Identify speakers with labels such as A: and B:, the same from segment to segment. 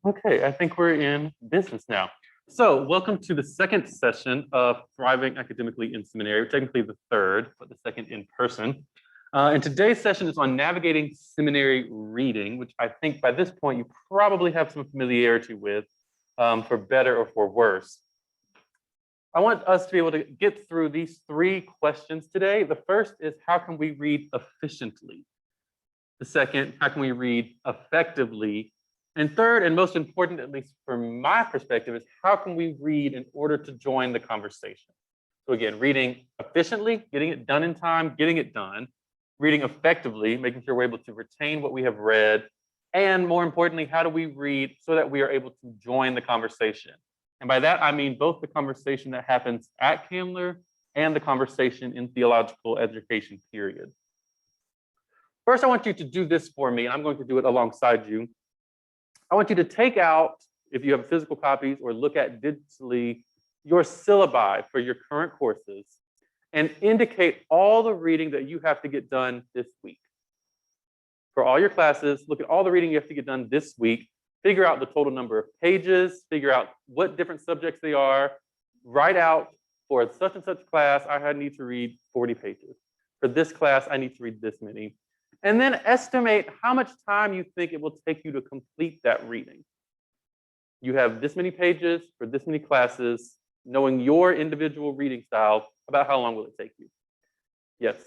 A: Okay, I think we're in business now. So welcome to the second session of Thriving Academically in Seminary, technically the third, but the second in person. And today's session is on navigating seminary reading, which I think by this point you probably have some familiarity with, for better or for worse. I want us to be able to get through these three questions today. The first is, how can we read efficiently? The second, how can we read effectively? And third, and most important, at least from my perspective, is how can we read in order to join the conversation? So again, reading efficiently, getting it done in time, getting it done, reading effectively, making sure we're able to retain what we have read, and more importantly, how do we read so that we are able to join the conversation? And by that, I mean both the conversation that happens at Candler and the conversation in theological education, period. First, I want you to do this for me, and I'm going to do it alongside you. I want you to take out, if you have physical copies, or look at digitally, your syllabi for your current courses and indicate all the reading that you have to get done this week. For all your classes, look at all the reading you have to get done this week, figure out the total number of pages, figure out what different subjects they are, write out for such and such class, I need to read 40 pages. For this class, I need to read this many. And then estimate how much time you think it will take you to complete that reading. You have this many pages for this many classes, knowing your individual reading style, about how long will it take you? Yes.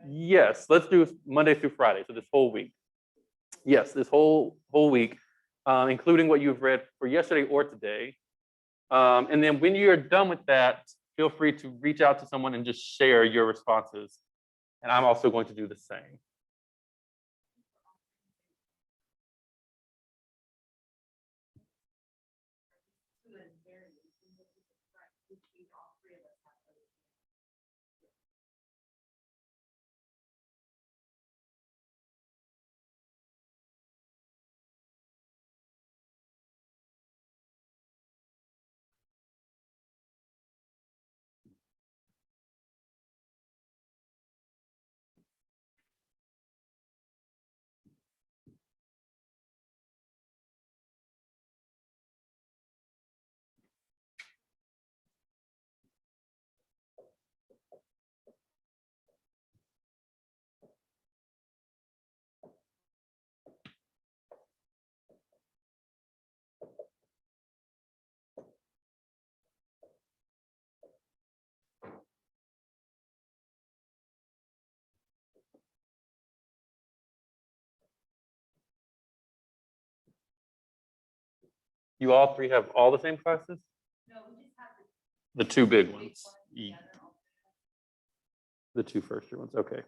A: Yes, let's do Monday through Friday, so this whole week. Yes, this whole week, including what you've read for yesterday or today. And then when you're done with that, feel free to reach out to someone and just share your responses. And I'm also going to do the same. You all three have all the same classes? No, we just have the two big ones. The two first year ones, okay.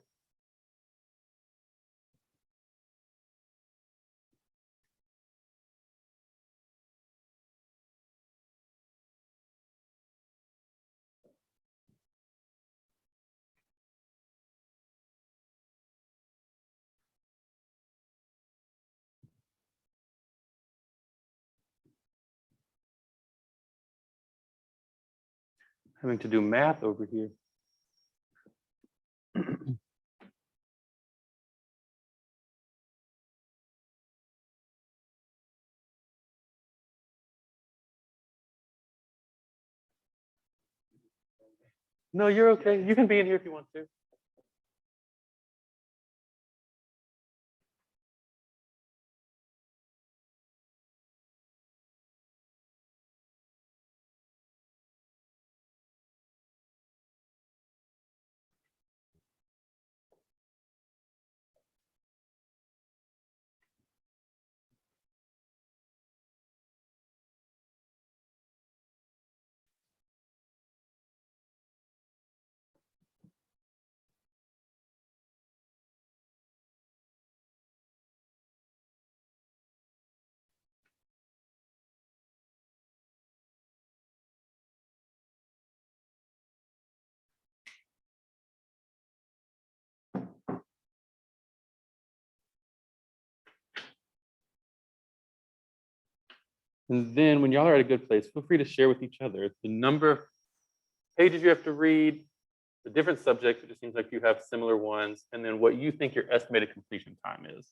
A: Having to do math over here. No, you're okay. You can be in here if you want to. And then when y'all are at a good place, feel free to share with each other the number of pages you have to read, the different subjects, it just seems like you have similar ones, and then what you think your estimated completion time is.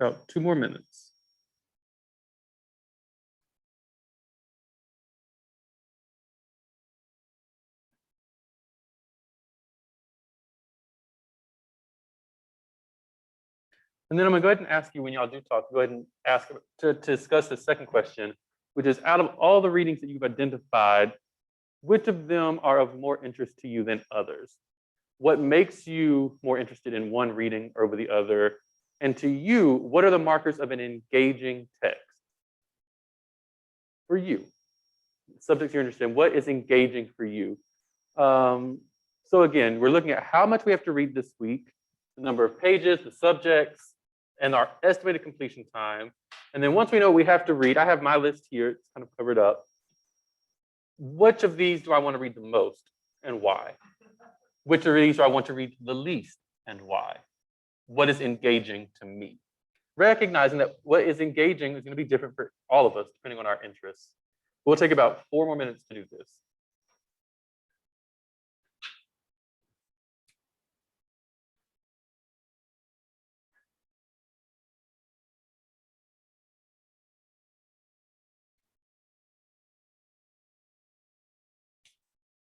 A: About 2 more minutes. And then I'm gonna go ahead and ask you when y'all do talk, go ahead and ask to discuss the second question, which is out of all the readings that you've identified, which of them are of more interest to you than others? What makes you more interested in one reading over the other? And to you, what are the markers of an engaging text? For you, subjects you're interested in, what is engaging for you? So again, we're looking at how much we have to read this week, the number of pages, the subjects, and our estimated completion time. And then once we know what we have to read, I have my list here, it's kind of covered up. Which of these do I want to read the most and why? Which of these do I want to read the least and why? What is engaging to me? Recognizing that what is engaging is going to be different for all of us, depending on our interests. We'll take about 4 more minutes to do this.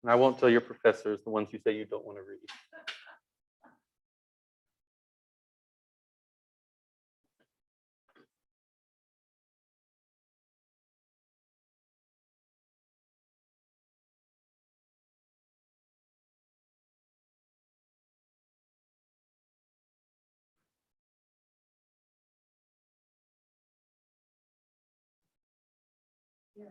A: And I won't tell your professors, the ones you say you don't want to read. Yeah.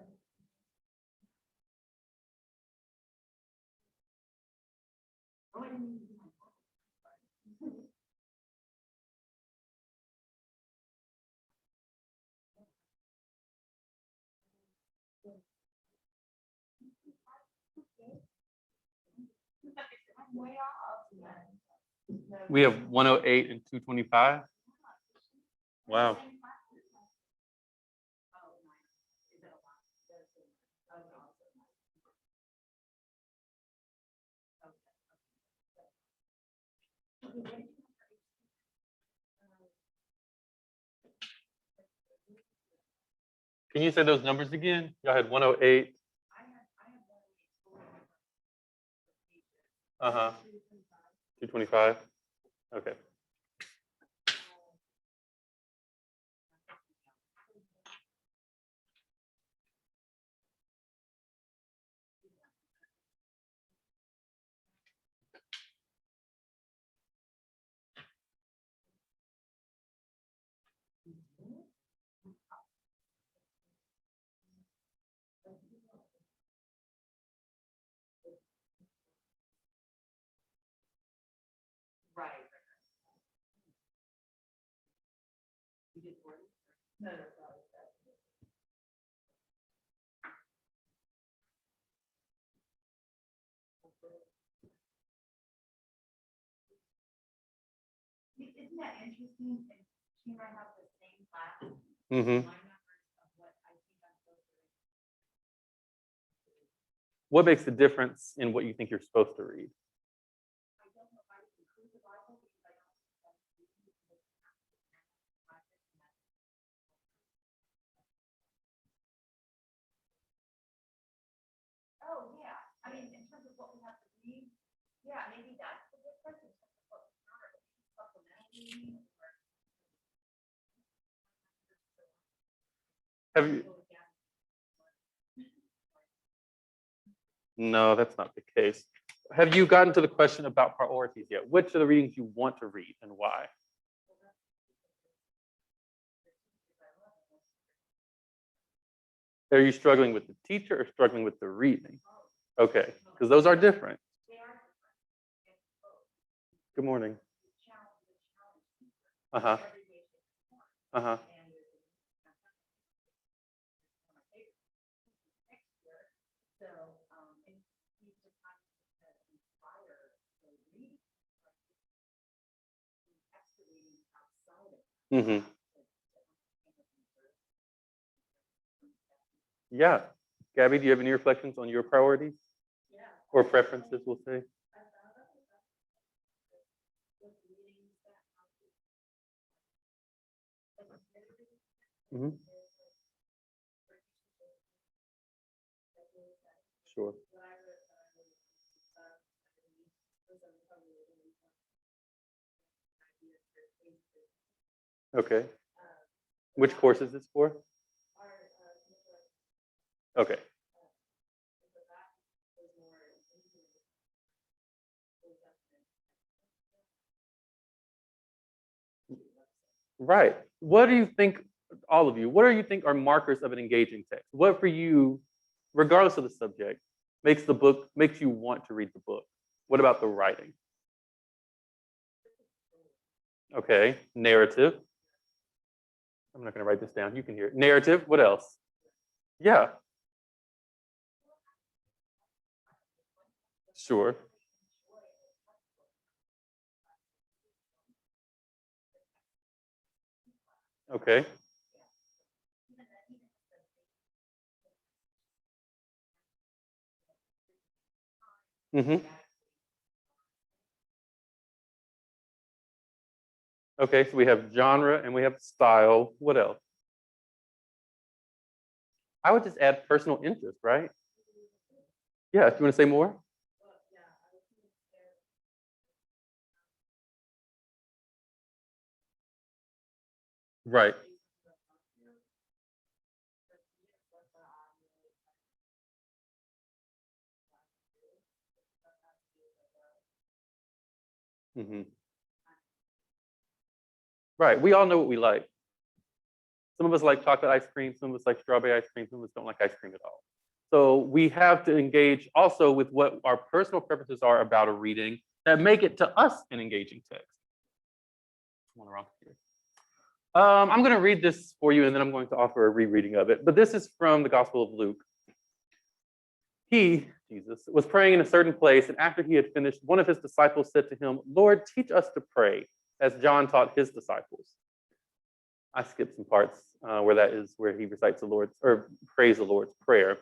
A: We have 108 and 225. Wow. Can you say those numbers again? Y'all had 108. Uh-huh. 225. Okay.
B: Right. No, no, isn't that interesting? She might have the same class.
A: Mm-hmm. What makes the difference in what you think you're supposed to read?
B: Oh, yeah. I mean, in terms of what we have to read, yeah, maybe that's the difference in terms of what we are supplementary.
A: Have you? No, that's not the case. Have you gotten to the question about priorities yet? Which are the readings you want to read and why? Are you struggling with the teacher or struggling with the reading? Okay, because those are different. Good morning. Uh-huh. Uh-huh. Mm-hmm. Yeah. Gabby, do you have any reflections on your priorities? Yeah. Or preferences, we'll say? Mhm. Sure. Okay. Which course is this for? Okay. Right. What do you think, all of you, what do you think are markers of an engaging text? What for you, regardless of the subject, makes you want to read the book? What about the writing? Okay. Narrative. I'm not going to write this down. You can hear it. Narrative. What else? Yeah. Sure. Okay. Mm-hmm. Okay, so we have genre and we have style. What else? I would just add personal interest, right? Yeah, if you want to say more. Right. Hmm. Right. We all know what we like. Some of us like chocolate ice cream, some of us like strawberry ice cream, some of us don't like ice cream at all. So we have to engage also with what our personal preferences are about a reading that make it to us an engaging text. I'm on the wrong here. I'm going to read this for you and then I'm going to offer a rereading of it. But this is from the Gospel of Luke. He, Jesus, was praying in a certain place, and after he had finished, one of his disciples said to him, Lord, teach us to pray, as John taught his disciples. I skipped some parts where that is where he recites the Lord's or prays the Lord's Prayer.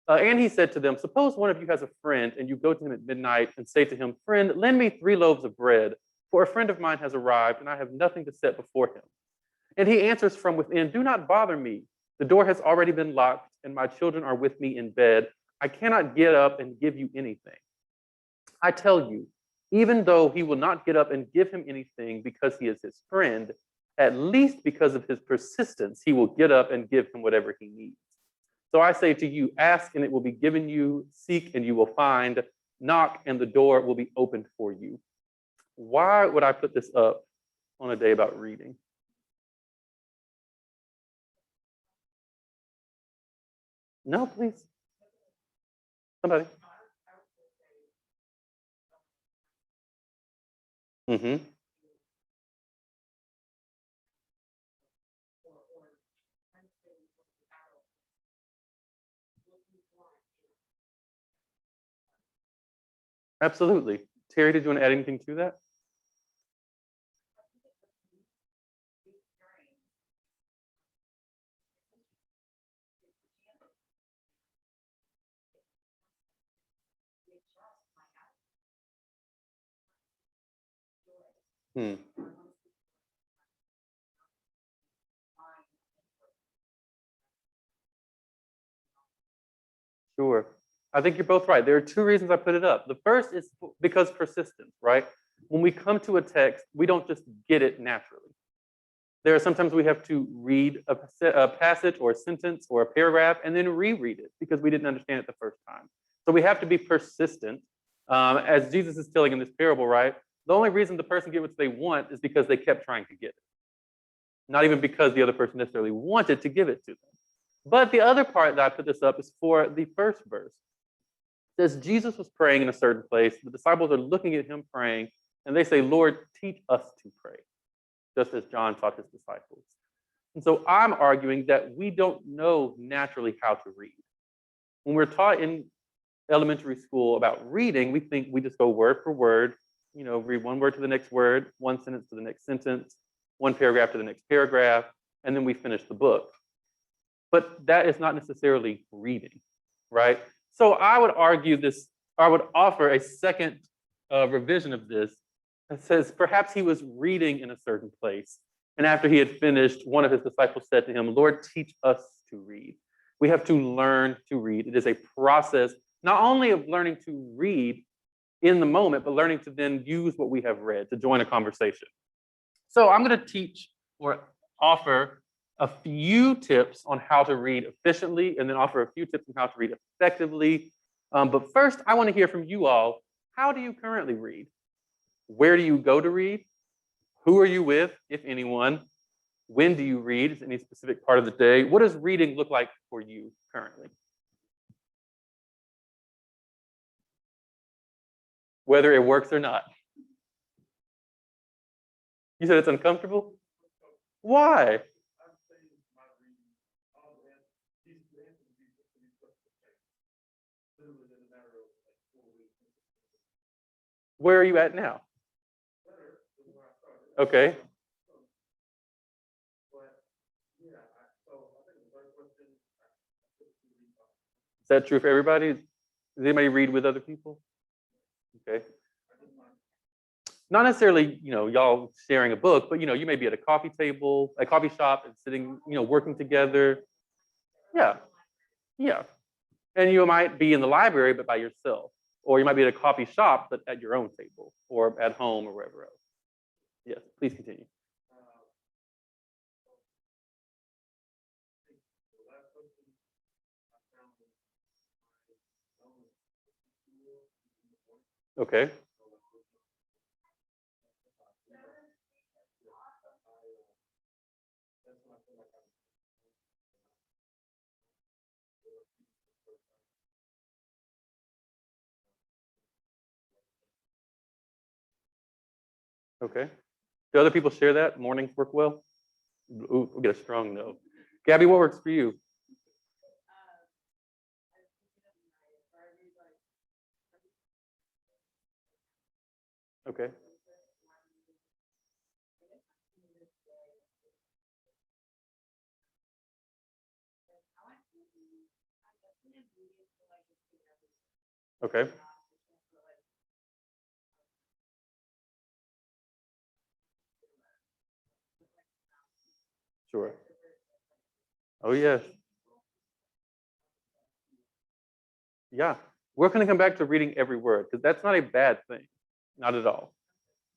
A: And he said to them, suppose one of you has a friend and you go to him at midnight and say to him, friend, lend me 3 loaves of bread, for a friend of mine has arrived and I have nothing to set before him. And he answers from within, do not bother me. The door has already been locked and my children are with me in bed. I cannot get up and give you anything. I tell you, even though he will not get up and give him anything because he is his friend, at least because of his persistence, he will get up and give him whatever he needs. So I say to you, ask and it will be given you, seek and you will find, knock and the door will be opened for you. Why would I put this up on a day about reading? No, please. Somebody. Mm-hmm. Absolutely. Terry, did you want to add anything to that? Hmm. Sure. I think you're both right. There are 2 reasons I put it up. The first is because persistence, right? When we come to a text, we don't just get it naturally. There are sometimes we have to read a passage or a sentence or a paragraph and then reread it because we didn't understand it the first time. So we have to be persistent. As Jesus is telling in this parable, right? The only reason the person gets what they want is because they kept trying to get it. Not even because the other person necessarily wanted to give it to them. But the other part that I put this up is for the first verse. It says Jesus was praying in a certain place. The disciples are looking at him praying, and they say, Lord, teach us to pray, just as John taught his disciples. And so I'm arguing that we don't know naturally how to read. When we're taught in elementary school about reading, we think we just go word for word, read one word to the next word, one sentence to the next sentence, one paragraph to the next paragraph, and then we finish the book. But that is not necessarily reading, right? So I would argue this, I would offer a second revision of this that says perhaps he was reading in a certain place And after he had finished, one of his disciples said to him, Lord, teach us to read. We have to learn to read. It is a process, not only of learning to read in the moment, but learning to then use what we have read to join a conversation. So I'm going to teach or offer a few tips on how to read efficiently, and then offer a few tips on how to read effectively. But first, I want to hear from you all. How do you currently read? Where do you go to read? Who are you with, if anyone? When do you read? Is any specific part of the day? What does reading look like for you currently? Whether it works or not. You said it's uncomfortable? Why? Where are you at now? Okay. Is that true for everybody? Does anybody read with other people? Okay. Not necessarily, y'all sharing a book, but you may be at a coffee table, a coffee shop, and sitting, working together. Yeah, yeah. And you might be in the library, but by yourself, or you might be at a coffee shop, but at your own table, or at home, or wherever else. Yes, please continue. Okay. Okay. Do other people share that? Mornings work well? Ooh, we'll get a strong no. Gabby, what works for you? Okay. Okay. Sure. Oh, yes. Yeah. We're going to come back to reading every word because that's not a bad thing. Not at all.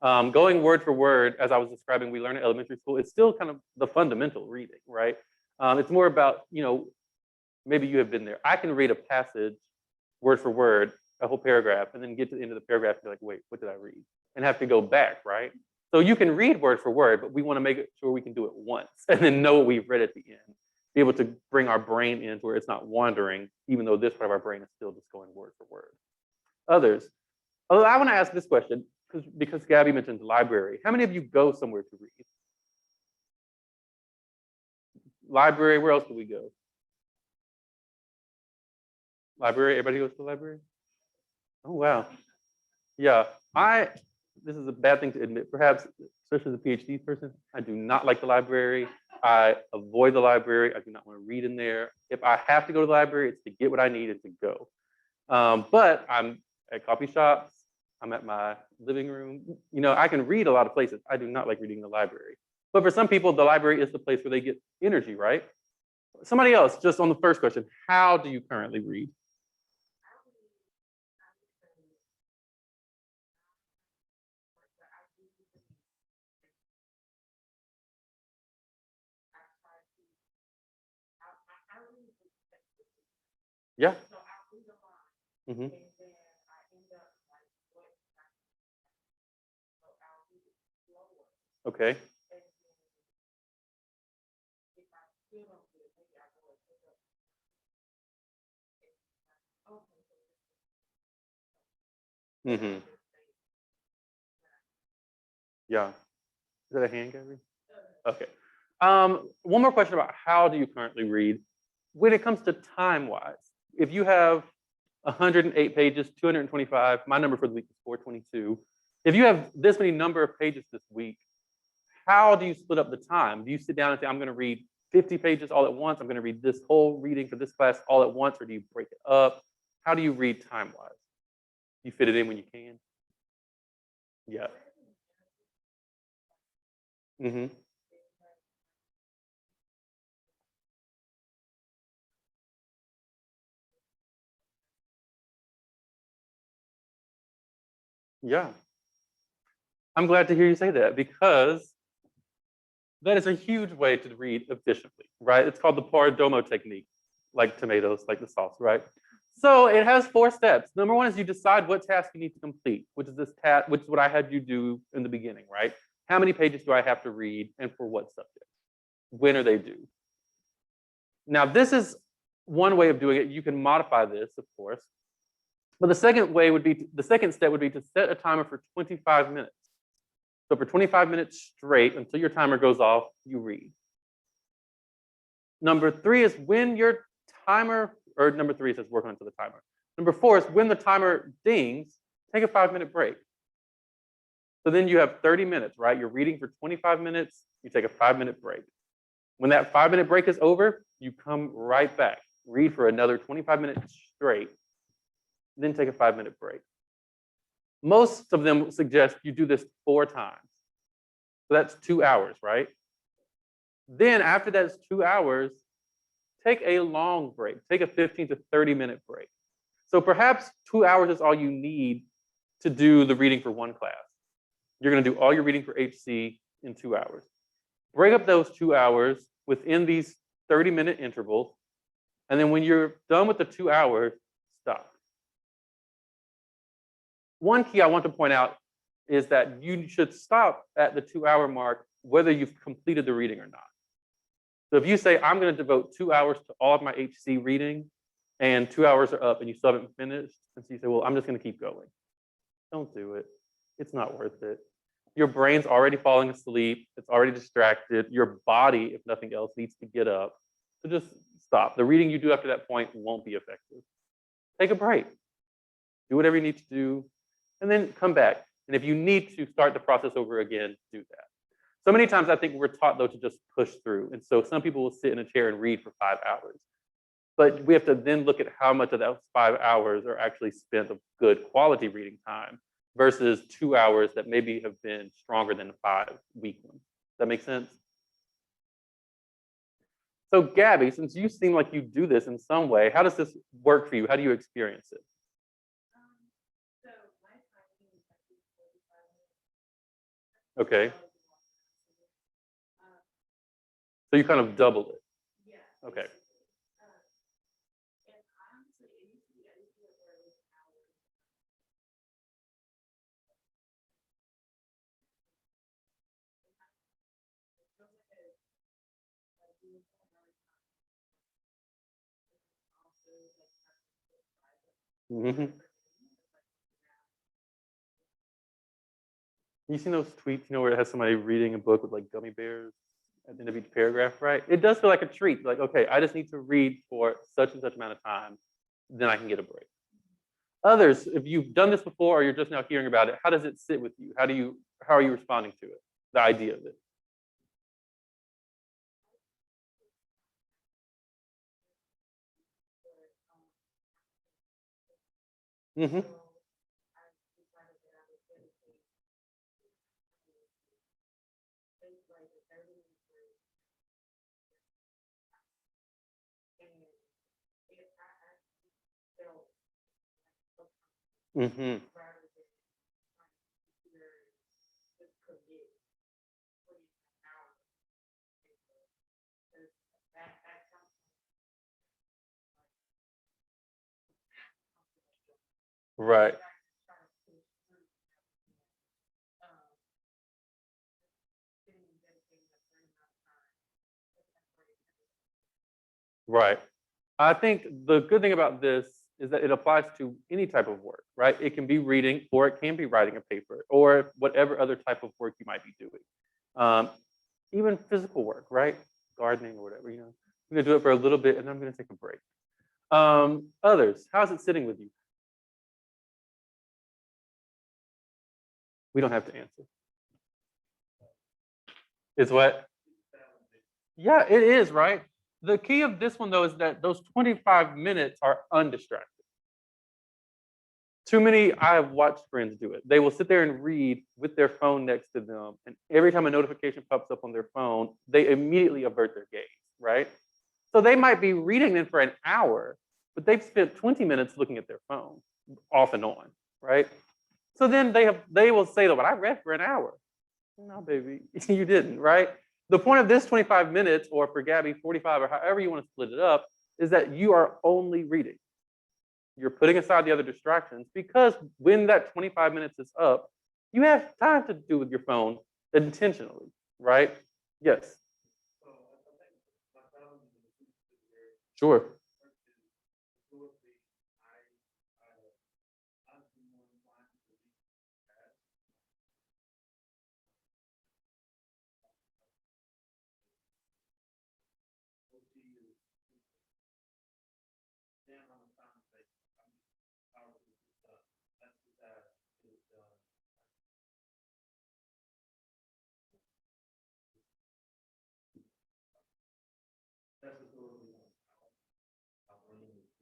A: Going word for word, as I was describing, we learn in elementary school, it's still kind of the fundamental reading, right? It's more about, maybe you have been there. I can read a passage word for word, a whole paragraph, and then get to the end of the paragraph and be like, wait, what did I read? And have to go back, right? So you can read word for word, but we want to make sure we can do it once and then know what we've read at the end. Be able to bring our brain in to where it's not wandering, even though this part of our brain is still just going word for word. Others. Although I want to ask this question, because Gabby mentioned the library. How many of you go somewhere to read? Library, where else do we go? Library, everybody goes to the library? Oh, wow. Yeah, this is a bad thing to admit, perhaps, especially as a PhD person, I do not like the library. I avoid the library. I do not want to read in there. If I have to go to the library, it's to get what I need and to go. But I'm at coffee shops. I'm at my living room. I can read a lot of places. I do not like reading in the library. But for some people, the library is the place where they get energy, right? Somebody else, just on the first question, how do you currently read? Yeah. Mm-hmm. Okay. Mm-hmm. Yeah. Is that a hand, Gabby? Okay. One more question about how do you currently read? When it comes to time-wise, if you have 108 pages, 225, my number for the week is 422. If you have this many number of pages this week, how do you split up the time? Do you sit down and say, I'm going to read 50 pages all at once? I'm going to read this whole reading for this class all at once, or do you break it up? How do you read time-wise? You fit it in when you can? Yeah. Mm-hmm. Yeah. I'm glad to hear you say that because that is a huge way to read efficiently, right? It's called the Paradomo technique, like tomatoes, like the sauce, right? So it has 4 steps. Number 1 is you decide what task you need to complete, which is this task, which is what I had you do in the beginning, right? How many pages do I have to read and for what subject? When are they due? Now, this is one way of doing it. You can modify this, of course. But the second step would be to set a timer for 25 minutes. So for 25 minutes straight, until your timer goes off, you read. Number 3 is when your timer, or number 3 says work on to the timer. Number 4 is when the timer dings, take a 5-minute break. So then you have 30 minutes, right? You're reading for 25 minutes, you take a 5-minute break. When that 5-minute break is over, you come right back, read for another 25 minutes straight, then take a 5-minute break. Most of them suggest you do this 4 times. So that's 2 hours, right? Then after that's 2 hours, take a long break. Take a 15 to 30-minute break. So perhaps 2 hours is all you need to do the reading for one class. You're going to do all your reading for HC in 2 hours. Break up those 2 hours within these 30-minute intervals. And then when you're done with the 2 hours, stop. One key I want to point out is that you should stop at the 2-hour mark, whether you've completed the reading or not. So if you say, I'm going to devote 2 hours to all of my HC reading, and 2 hours are up and you still haven't finished, and so you say, well, I'm just going to keep going. Don't do it. It's not worth it. Your brain's already falling asleep. It's already distracted. Your body, if nothing else, needs to get up. So just stop. The reading you do after that point won't be effective. Take a break. Do whatever you need to do, and then come back. And if you need to start the process over again, do that. So many times I think we're taught, though, to just push through. And so some people will sit in a chair and read for 5 hours. But we have to then look at how much of those 5 hours are actually spent of good quality reading time versus 2 hours that maybe have been stronger than a 5-week one. Does that make sense? So Gabby, since you seem like you do this in some way, how does this work for you? How do you experience it?
B: So my timing is actually 45 minutes.
A: Okay. So you kind of doubled it.
B: Yeah.
A: Okay.
B: And honestly, it used to be where it was an hour. It feels like a do it for another time. Also, like
A: Mm-hmm. You seen those tweets, where it has somebody reading a book with like gummy bears at the end of each paragraph, right? It does feel like a treat. Like, okay, I just need to read for such and such amount of time, then I can get a break. Others, if you've done this before or you're just now hearing about it, how does it sit with you? How are you responding to it? The idea of it. Mm-hmm. Mm-hmm. Right. Right. I think the good thing about this is that it applies to any type of work, right? It can be reading, or it can be writing a paper, or whatever other type of work you might be doing. Um, Even physical work, right? Gardening or whatever, I'm gonna do it for a little bit and then I'm gonna take a break. Others, how's it sitting with you? We don't have to answer. Is what? Yeah, it is, right? The key of this one, though, is that those 25 minutes are undistracted. Too many, I have watched friends do it. They will sit there and read with their phone next to them. And every time a notification pops up on their phone, they immediately avert their gaze, right? So they might be reading them for an hour, but they've spent 20 minutes looking at their phone off and on, right? So then they will say, but I read for an hour. No, baby, you didn't, right? The point of this 25 minutes, or for Gabby, 45, or however you want to split it up, is that you are only reading. You're putting aside the other distractions, because when that 25 minutes is up, you have time to do with your phone intentionally, right? Yes. Sure.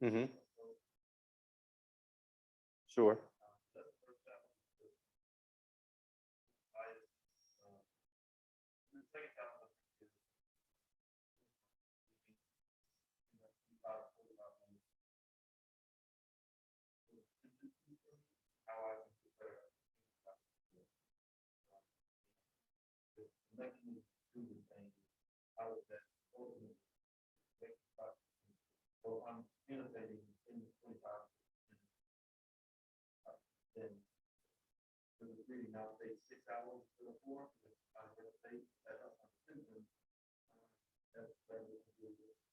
A: Mm-hmm. Sure.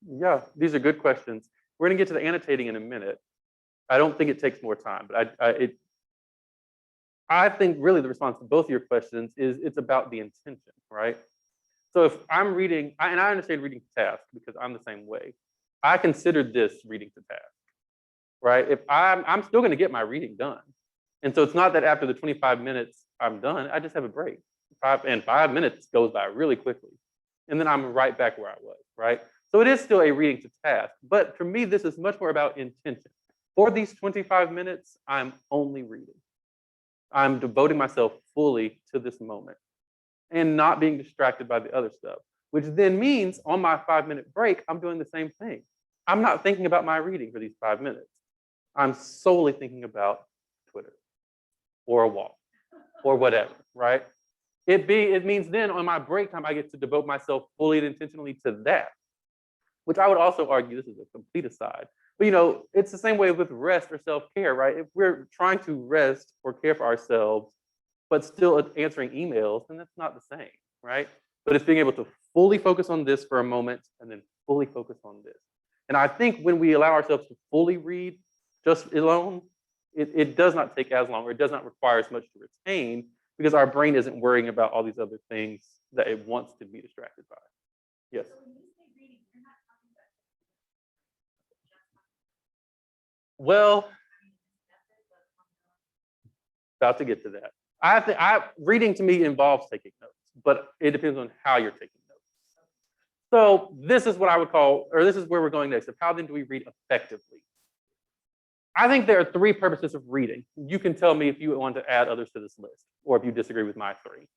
A: Yeah, these are good questions. We're going to get to the annotating in a minute. I don't think it takes more time, but I think really the response to both of your questions is it's about the intention, right? So if I'm reading, and I understand reading to task because I'm the same way. I consider this reading to task, right? If I'm still going to get my reading done, and so it's not that after the 25 minutes I'm done. I just have a break. 5 minutes goes by really quickly, and then I'm right back where I was, right? So it is still a reading to task, but for me, this is much more about intention. For these 25 minutes, I'm only reading. I'm devoting myself fully to this moment and not being distracted by the other stuff, which then means on my 5 minute break, I'm doing the same thing. I'm not thinking about my reading for these 5 minutes. I'm solely thinking about Twitter or a walk or whatever, right? It means then on my break time, I get to devote myself fully and intentionally to that, which I would also argue, this is a complete aside, but it's the same way with rest or self-care, right? If we're trying to rest or care for ourselves, but still answering emails, then that's not the same, right? But it's being able to fully focus on this for a moment and then fully focus on this. And I think when we allow ourselves to fully read just alone, it does not take as long, or it does not require as much to retain, because our brain isn't worrying about all these other things that it wants to be distracted by. Yes. Well, about to get to that. Reading to me involves taking notes, but it depends on how you're taking notes. So this is what I would call, or this is where we're going next, of how then do we read effectively? I think there are three purposes of reading. You can tell me if you want to add others to this list, or if you disagree with my three.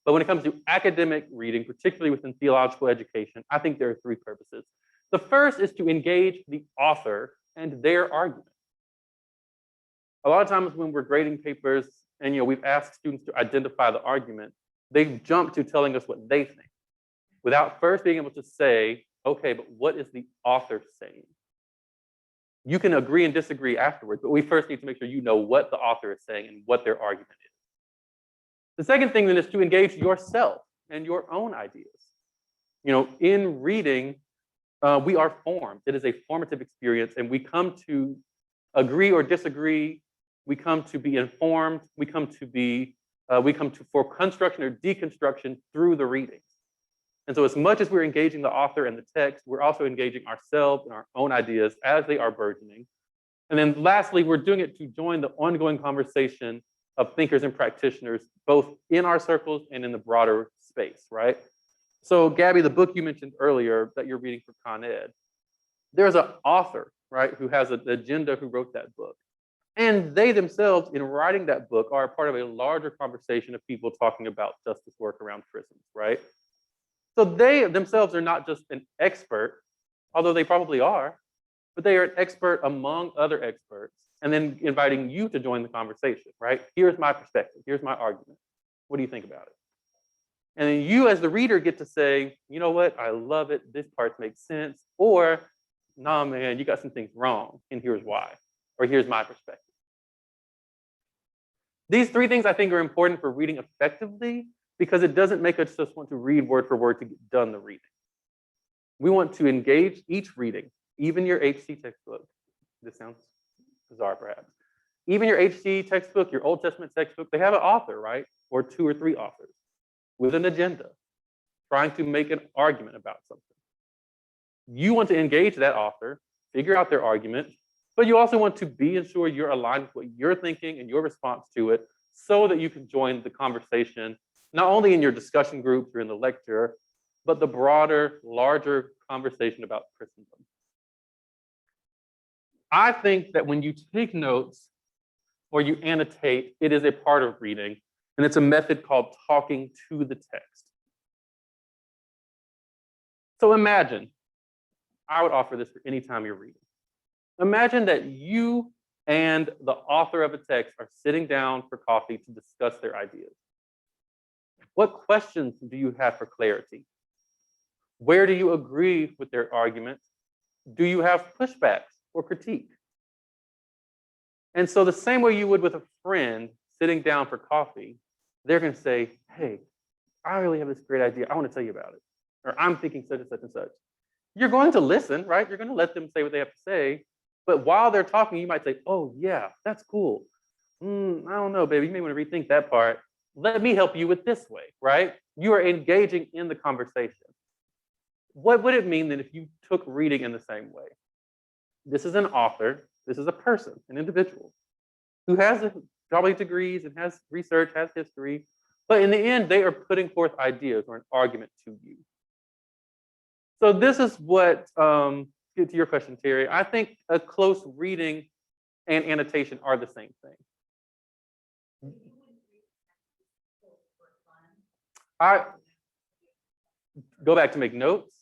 A: But when it comes to academic reading, particularly within theological education, I think there are three purposes. The first is to engage the author and their argument. A lot of times when we're grading papers and we've asked students to identify the argument, they jump to telling us what they think without first being able to say, okay, but what is the author saying? You can agree and disagree afterwards, but we first need to make sure you know what the author is saying and what their argument is. The second thing then is to engage yourself and your own ideas. In reading, we are formed. It is a formative experience, and we come to agree or disagree. We come to be informed. We come for construction or deconstruction through the readings. And so as much as we're engaging the author and the text, we're also engaging ourselves and our own ideas as they are burgeoning. And then lastly, we're doing it to join the ongoing conversation of thinkers and practitioners, both in our circles and in the broader space, right? So Gabby, the book you mentioned earlier that you're reading for Con Ed, there's an author, right, who has an agenda, who wrote that book. And they themselves, in writing that book, are a part of a larger conversation of people talking about justice work around prisons, right? So they themselves are not just an expert, although they probably are, but they are an expert among other experts and then inviting you to join the conversation, right? Here's my perspective. Here's my argument. What do you think about it? And then you as the reader get to say, you know what? I love it. This part makes sense. Or, nah, man, you got some things wrong, and here's why. Or here's my perspective. These three things I think are important for reading effectively because it doesn't make us just want to read word for word to get done the reading. We want to engage each reading, even your HC textbook. This sounds bizarre, perhaps. Even your HC textbook, your Old Testament textbook, they have an author, right? Or two or three authors with an agenda, trying to make an argument about something. You want to engage that author, figure out their argument, but you also want to be ensured you're aligned with what you're thinking and your response to it so that you can join the conversation, not only in your discussion groups or in the lecture, but the broader, larger conversation about Christendom. I think that when you take notes or you annotate, it is a part of reading, and it's a method called talking to the text. So imagine, I would offer this for any time you're reading. Imagine that you and the author of a text are sitting down for coffee to discuss their ideas. What questions do you have for clarity? Where do you agree with their argument? Do you have pushbacks or critique? And so the same way you would with a friend sitting down for coffee, they're going to say, hey, I really have this great idea. I want to tell you about it. Or I'm thinking such and such and such. You're going to listen, right? You're going to let them say what they have to say. But while they're talking, you might say, oh, yeah, that's cool. I don't know, baby. You may want to rethink that part. Let me help you with this way, right? You are engaging in the conversation. What would it mean then if you took reading in the same way? This is an author. This is a person, an individual who has probably degrees and has research, has history. But in the end, they are putting forth ideas or an argument to you. So this is what, get to your question, Terry. I think a close reading and annotation are the same thing. I go back to make notes.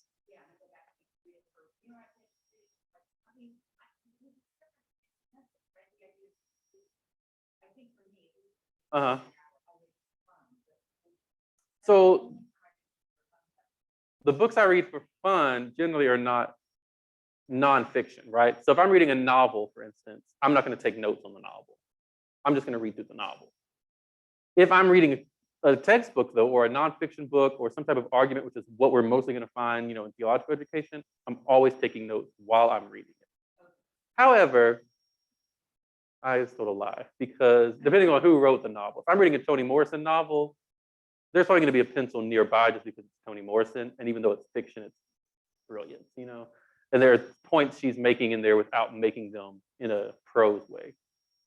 A: Uh-huh. So the books I read for fun generally are not nonfiction, right? So if I'm reading a novel, for instance, I'm not going to take notes on the novel. I'm just going to read through the novel. If I'm reading a textbook, though, or a nonfiction book, or some type of argument, which is what we're mostly going to find, in theological education, I'm always taking notes while I'm reading it. However, I just told a lie because depending on who wrote the novel, if I'm reading a Toni Morrison novel, there's probably going to be a pencil nearby just because it's Toni Morrison, and even though it's fiction, it's brilliant, And there are points she's making in there without making them in a prose way,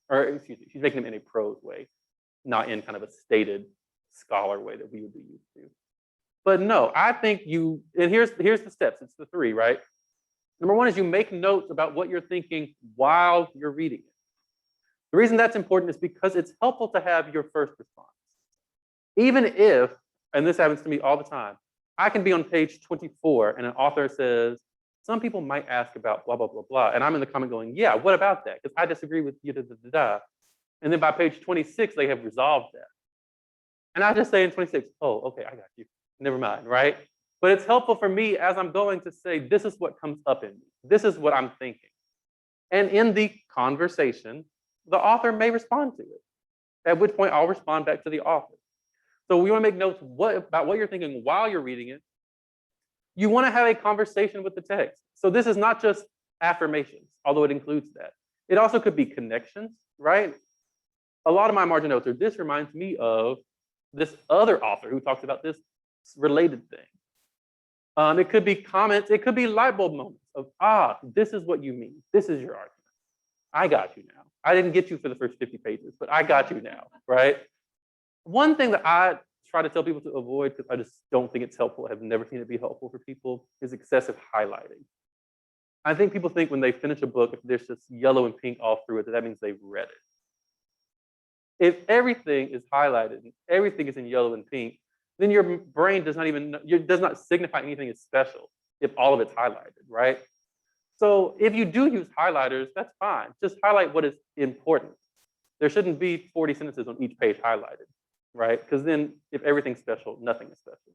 A: or excuse me, she's making them in a prose way, not in kind of a stated scholar way that we would be used to. But no, I think and here's the steps. It's the three, right? Number one is you make notes about what you're thinking while you're reading it. The reason that's important is because it's helpful to have your first response. Even if, and this happens to me all the time, I can be on page 24 and an author says, some people might ask about blah, blah, blah, blah. And I'm in the comment going, yeah, what about that? Because I disagree with you, da, da, da, da. And then by page 26, they have resolved that. And I just say in 26, oh, okay, I got you. Never mind, right? But it's helpful for me as I'm going to say, this is what comes up in me. This is what I'm thinking. And in the conversation, the author may respond to it, at which point I'll respond back to the author. So we want to make notes about what you're thinking while you're reading it. You want to have a conversation with the text. So this is not just affirmations, although it includes that. It also could be connections, right? A lot of my margin notes are, this reminds me of this other author who talks about this related thing. It could be comments. It could be light bulb moments of, this is what you mean. This is your argument. I got you now. I didn't get you for the first 50 pages, but I got you now, right? One thing that I try to tell people to avoid, because I just don't think it's helpful, I have never seen it be helpful for people, is excessive highlighting. I think people think when they finish a book, if there's just yellow and pink all through it, that means they've read it. If everything is highlighted and everything is in yellow and pink, then your brain does not signify anything as special if all of it's highlighted, right? So if you do use highlighters, that's fine. Just highlight what is important. There shouldn't be 40 sentences on each page highlighted, right? Because then if everything's special, nothing is special.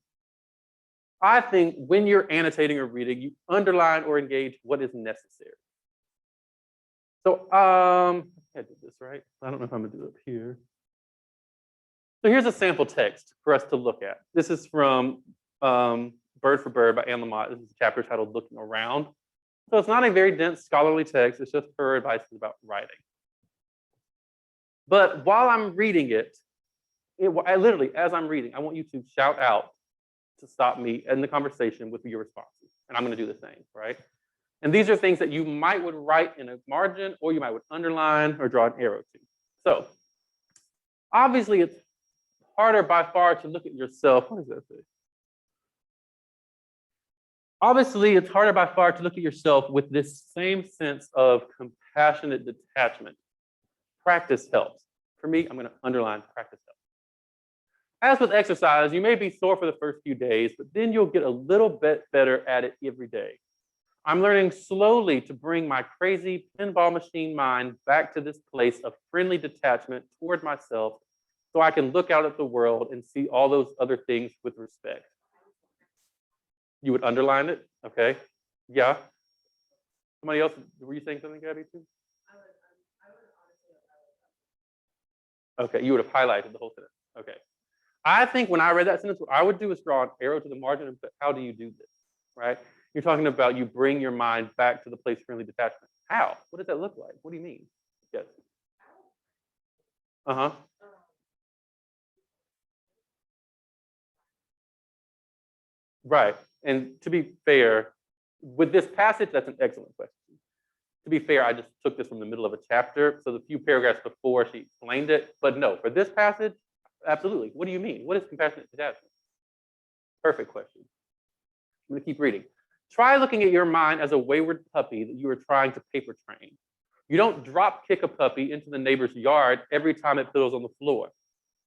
A: I think when you're annotating or reading, you underline or engage what is necessary. So I did this, right? I don't know if I'm gonna do it up here. So here's a sample text for us to look at. This is from Bird for Bird by Anne Lamott. This is a chapter titled Looking Around. So it's not a very dense scholarly text. It's just her advice about writing. But while I'm reading it, I literally, as I'm reading, I want you to shout out to stop me in the conversation with your responses. And I'm going to do the same, right? And these are things that you might would write in a margin, or you might would underline or draw an arrow to. So obviously it's harder by far to look at yourself. What does that say? Obviously, it's harder by far to look at yourself with this same sense of compassionate detachment. Practice helps. For me, I'm going to underline practice helps. As with exercise, you may be sore for the first few days, but then you'll get a little bit better at it every day. I'm learning slowly to bring my crazy pinball machine mind back to this place of friendly detachment toward myself so I can look out at the world and see all those other things with respect. You would underline it? Okay. Yeah. Somebody else, were you saying something, Gabby, too? Okay, you would have highlighted the whole sentence. Okay. I think when I read that sentence, what I would do is draw an arrow to the margin and put, how do you do this, right? You're talking about you bring your mind back to the place of friendly detachment. How? What does that look like? What do you mean? Yes. Uh-huh. Right. And to be fair, with this passage, that's an excellent question. To be fair, I just took this from the middle of a chapter. So the few paragraphs before she explained it. But no, for this passage, absolutely. What do you mean? What is compassionate detachment? Perfect question. I'm going to keep reading. Try looking at your mind as a wayward puppy that you are trying to paper train. You don't drop kick a puppy into the neighbor's yard every time it fiddles on the floor.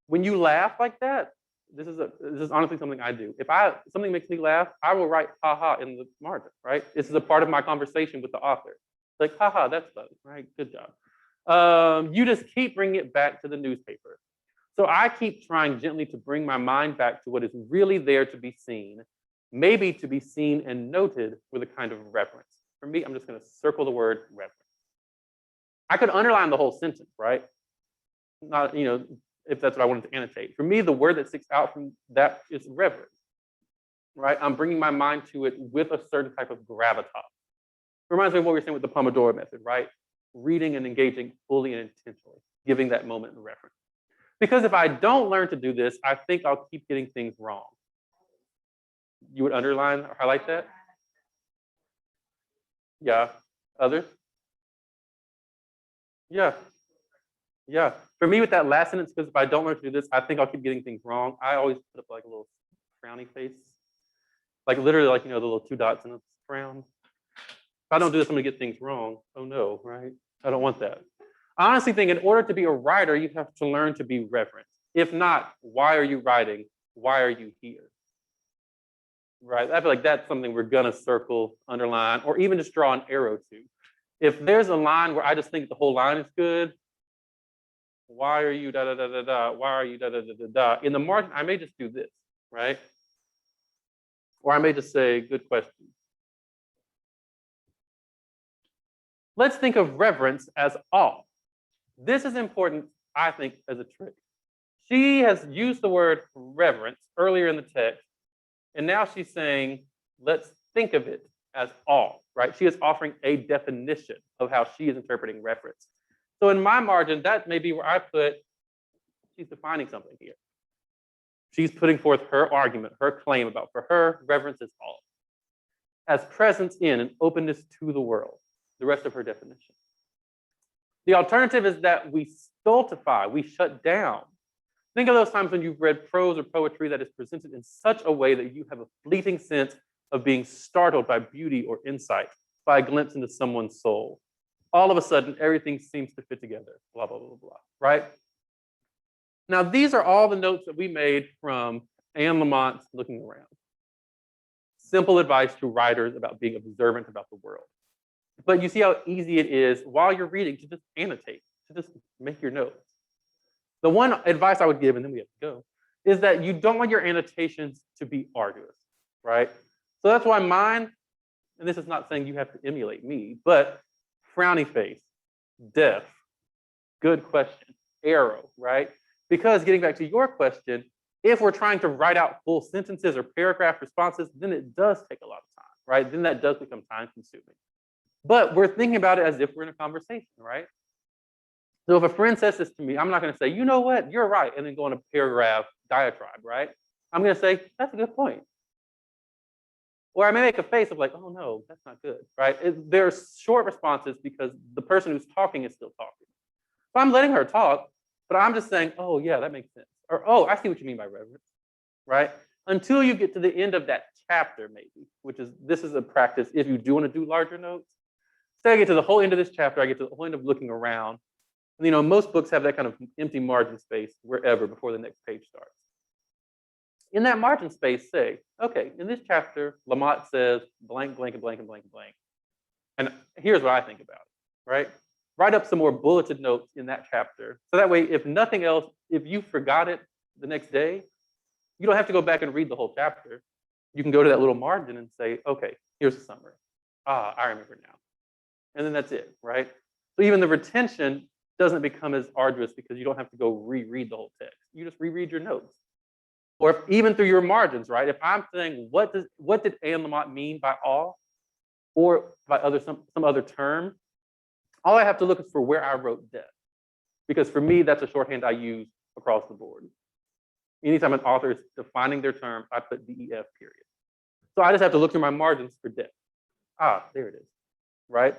A: When you laugh like that, this is honestly something I do. If something makes me laugh, I will write haha in the margin, right? This is a part of my conversation with the author. Like, haha, that's funny, right? Good job. You just keep bringing it back to the newspaper. So I keep trying gently to bring my mind back to what is really there to be seen, maybe to be seen and noted with a kind of reverence. For me, I'm just going to circle the word reverence. I could underline the whole sentence, right? Not, if that's what I wanted to annotate. For me, the word that sticks out from that is reverence, right? I'm bringing my mind to it with a certain type of gravitas. It reminds me of what we were saying with the Pomodoro method, right? Reading and engaging fully and intentionally, giving that moment the reference. Because if I don't learn to do this, I think I'll keep getting things wrong. You would underline or highlight that? Yeah. Others? Yeah. Yeah. For me, with that last sentence, because if I don't learn to do this, I think I'll keep getting things wrong. I always put up like a little frowny face. Like literally like, the little two dots and a frown. If I don't do this, I'm gonna get things wrong. Oh no, right? I don't want that. I honestly think in order to be a writer, you have to learn to be reverent. If not, why are you writing? Why are you here? Right? I feel like that's something we're gonna circle, underline, or even just draw an arrow to. If there's a line where I just think the whole line is good, why are you da da da da da? Why are you da da da da da? In the margin, I may just do this, right? Or I may just say, good question. Let's think of reverence as awe. This is important, I think, as a trick. She has used the word reverence earlier in the text, and now she's saying, let's think of it as awe, right? She is offering a definition of how she is interpreting reverence. So in my margin, that may be where I put, she's defining something here. She's putting forth her argument, her claim about, for her, reverence is awe. As presence in and openness to the world, the rest of her definition. The alternative is that we stultify, we shut down. Think of those times when you've read prose or poetry that is presented in such a way that you have a fleeting sense of being startled by beauty or insight, by a glimpse into someone's soul. All of a sudden, everything seems to fit together, blah, blah, blah, blah, right? Now, these are all the notes that we made from Anne Lamott's Looking Around. Simple advice to writers about being observant about the world. But you see how easy it is while you're reading to just annotate, to just make your notes. The one advice I would give, and then we have to go, is that you don't want your annotations to be arduous, right? So that's why mine, and this is not saying you have to emulate me, but frowny face, deaf, good question, arrow, right? Because getting back to your question, if we're trying to write out full sentences or paragraph responses, then it does take a lot of time, right? Then that does become time consuming. But we're thinking about it as if we're in a conversation, right? So if a friend says this to me, I'm not going to say, you know what, you're right, and then go on a paragraph diatribe, right? I'm going to say, that's a good point. Or I may make a face of like, oh no, that's not good, right? There's short responses because the person who's talking is still talking. So I'm letting her talk, but I'm just saying, oh yeah, that makes sense. Or, oh, I see what you mean by reverence, right? Until you get to the end of that chapter, maybe, this is a practice if you do want to do larger notes. Say I get to the whole end of this chapter, I get to the whole end of looking around. And, most books have that kind of empty margin space wherever before the next page starts. In that margin space, say, okay, in this chapter, Lamott says blank, blank, and blank, and blank, and blank. And here's what I think about it, right? Write up some more bulleted notes in that chapter. So that way, if nothing else, if you forgot it the next day, you don't have to go back and read the whole chapter. You can go to that little margin and say, okay, here's a summary. Ah, I remember now. And then that's it, right? So even the retention doesn't become as arduous because you don't have to go reread the whole text. You just reread your notes. Or even through your margins, right? If I'm saying, what did Anne Lamott mean by all? Or by some other term, all I have to look is for where I wrote death. Because for me, that's a shorthand I use across the board. Anytime an author is defining their term, I put DEF period. So I just have to look through my margins for death. Ah, there it is, right?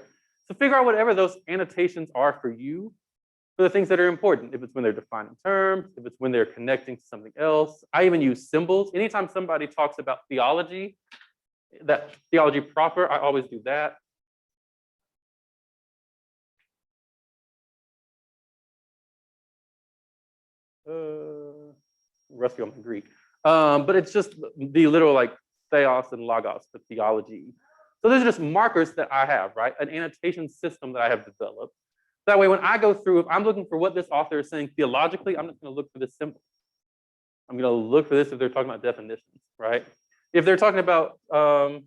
A: So figure out whatever those annotations are for you, for the things that are important. If it's when they're defining terms, if it's when they're connecting to something else. I even use symbols. Anytime somebody talks about theology, that theology proper, I always do that. Rusty on my Greek. But it's just the literal like theos and logos for theology. So those are just markers that I have, right? An annotation system that I have developed. That way, when I go through, if I'm looking for what this author is saying theologically, I'm just going to look for this symbol. I'm going to look for this if they're talking about definitions, right? If they're talking about, they're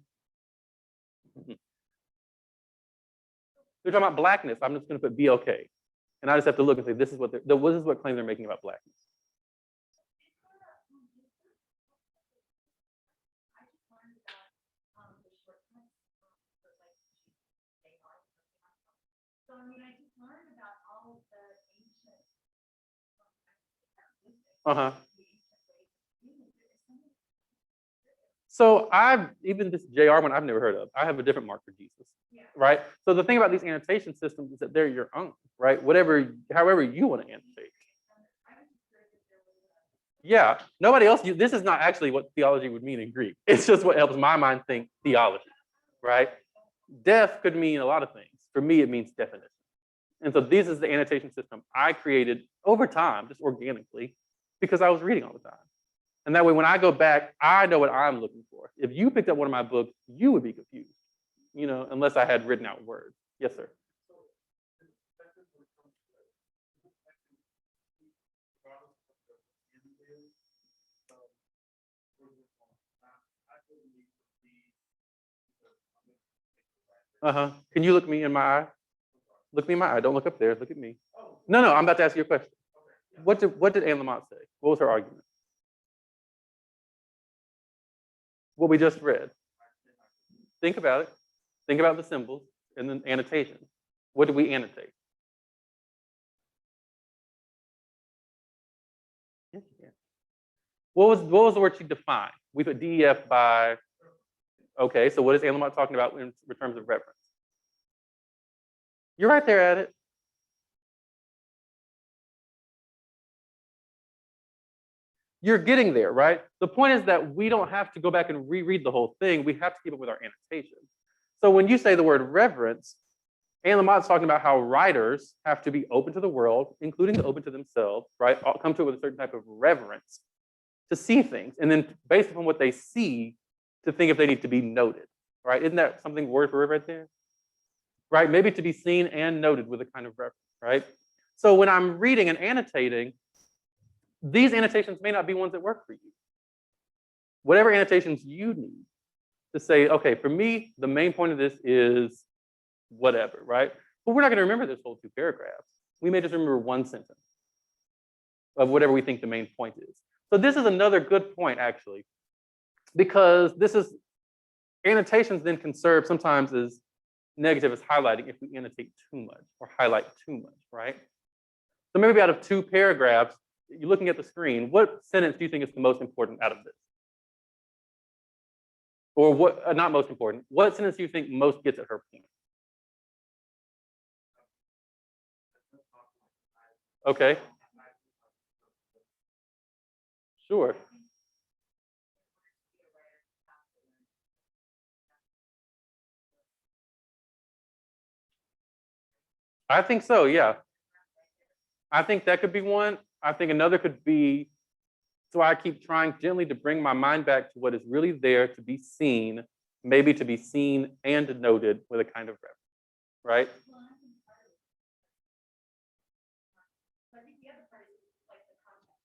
A: talking about blackness, I'm just going to put BLK. And I just have to look and say, this is what claim they're making about blackness.
B: So, I mean, I just learned about all of the ancient.
A: So even this JR one I've never heard of. I have a different mark for Jesus, right? So the thing about these annotation systems is that they're your own, right? However you want to annotate. Yeah, nobody else. This is not actually what theology would mean in Greek. It's just what helps my mind think theology, right? Def could mean a lot of things. For me, it means definition. And so this is the annotation system I created over time, just organically, because I was reading all the time. And that way, when I go back, I know what I'm looking for. If you picked up one of my books, you would be confused, unless I had written out words. Yes, sir. Can you look me in my eye? Look me in my eye. Don't look up there. Look at me. No, I'm about to ask you a question. What did Anne Lamott say? What was her argument? What we just read. Think about it. Think about the symbols and then annotation. What did we annotate? What was the word she defined? We put DEF by. Okay, so what is Anne Lamott talking about in terms of reference? You're right there at it. You're getting there, right? The point is that we don't have to go back and reread the whole thing. We have to keep up with our annotations. So when you say the word reverence, Anne Lamott's talking about how writers have to be open to the world, including open to themselves, right? Come to it with a certain type of reverence to see things. And then based upon what they see, to think if they need to be noted, right? Isn't that something word for word right there? right? Maybe to be seen and noted with a kind of reference, right? So when I'm reading and annotating, these annotations may not be ones that work for you. Whatever annotations you need to say, okay, for me, the main point of this is whatever, right? But we're not going to remember this whole 2 paragraphs. We may just remember one sentence of whatever we think the main point is. So this is another good point, actually, because this is annotations then can serve sometimes as negative as highlighting if we annotate too much or highlight too much, right? So maybe out of 2 paragraphs, you're looking at the screen, what sentence do you think is the most important out of this? Or what, not most important, what sentence do you think most gets at her point? Okay. Sure. I think so, yeah. I think that could be one. I think another could be, so I keep trying gently to bring my mind back to what is really there to be seen, maybe to be seen and noted with a kind of reference, right?
B: I think the other part is like the context.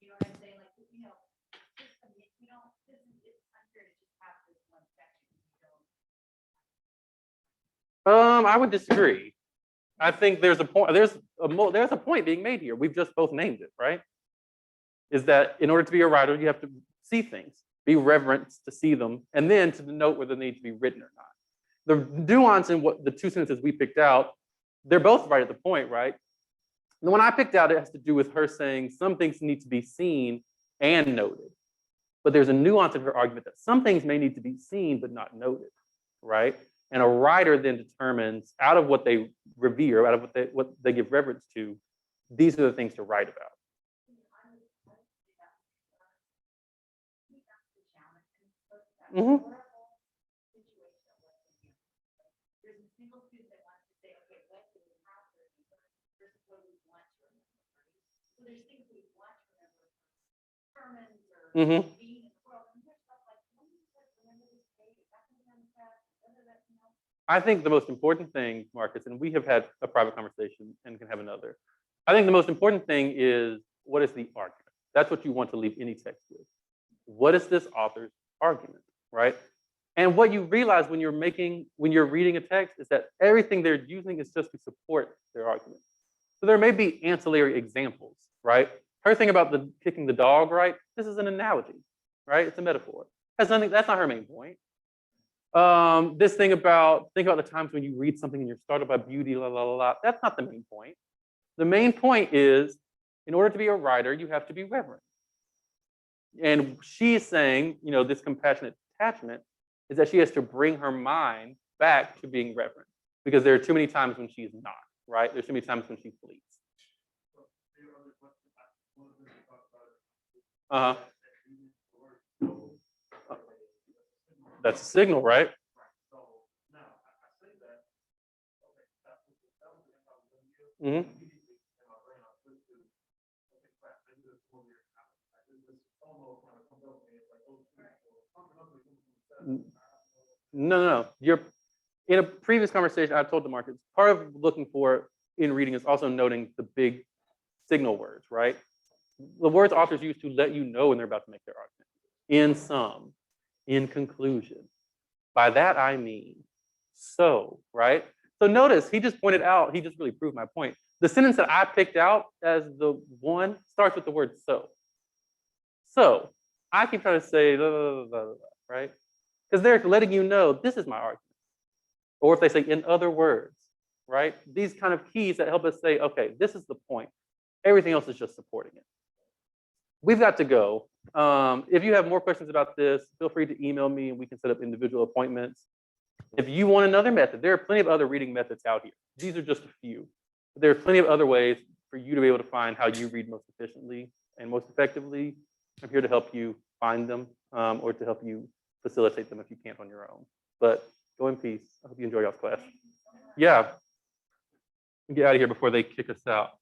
B: You know what I'm saying? Like, you know, just, I mean, you don't, this is, it's unfair to just have this one section.
A: I would disagree. I think there's a point. There's a point being made here. We've just both named it, right? Is that in order to be a writer, you have to see things, be reverent to see them, and then to note whether they need to be written or not. The nuance in what the 2 sentences we picked out, they're both right at the point, right? The one I picked out, it has to do with her saying some things need to be seen and noted. But there's a nuance in her argument that some things may need to be seen but not noted, right? And a writer then determines out of what they revere, out of what they give reverence to, these are the things to write about. Mm-hmm. Mm-hmm. I think the most important thing, Marcus, and we have had a private conversation and can have another. I think the most important thing is what is the argument? That's what you want to leave any text with. What is this author's argument, right? And what you realize when you're reading a text is that everything they're using is just to support their argument. So there may be ancillary examples, right? Her thing about the kicking the dog, right? This is an analogy, right? It's a metaphor. That's not her main point. This thing about, think about the times when you read something and you're startled by beauty, la, la, la, la. That's not the main point. The main point is, in order to be a writer, you have to be reverent. And she's saying, you know, this compassionate attachment is that she has to bring her mind back to being reverent because there are too many times when she's not, right? There's too many times when she flees. Uh-huh. That's a signal, right? Mm-hmm. No. You're in a previous conversation. I told the Marcus part of looking for in reading is also noting the big signal words, right? The words authors use to let you know when they're about to make their argument. In sum, in conclusion. By that I mean, so, right? So notice he just pointed out, he just really proved my point. The sentence that I picked out as the one starts with the word so. So I keep trying to say, blah, blah, blah, blah, right? Because they're letting you know this is my argument. Or if they say in other words, right? These kind of keys that help us say, okay, this is the point. Everything else is just supporting it. We've got to go. If you have more questions about this, feel free to email me and we can set up individual appointments. If you want another method, there are plenty of other reading methods out here. These are just a few. But there are plenty of other ways for you to be able to find how you read most efficiently and most effectively. I'm here to help you find them or to help you facilitate them if you can't on your own. But go in peace. I hope you enjoy y'all's class. Yeah. Get out of here before they kick us out.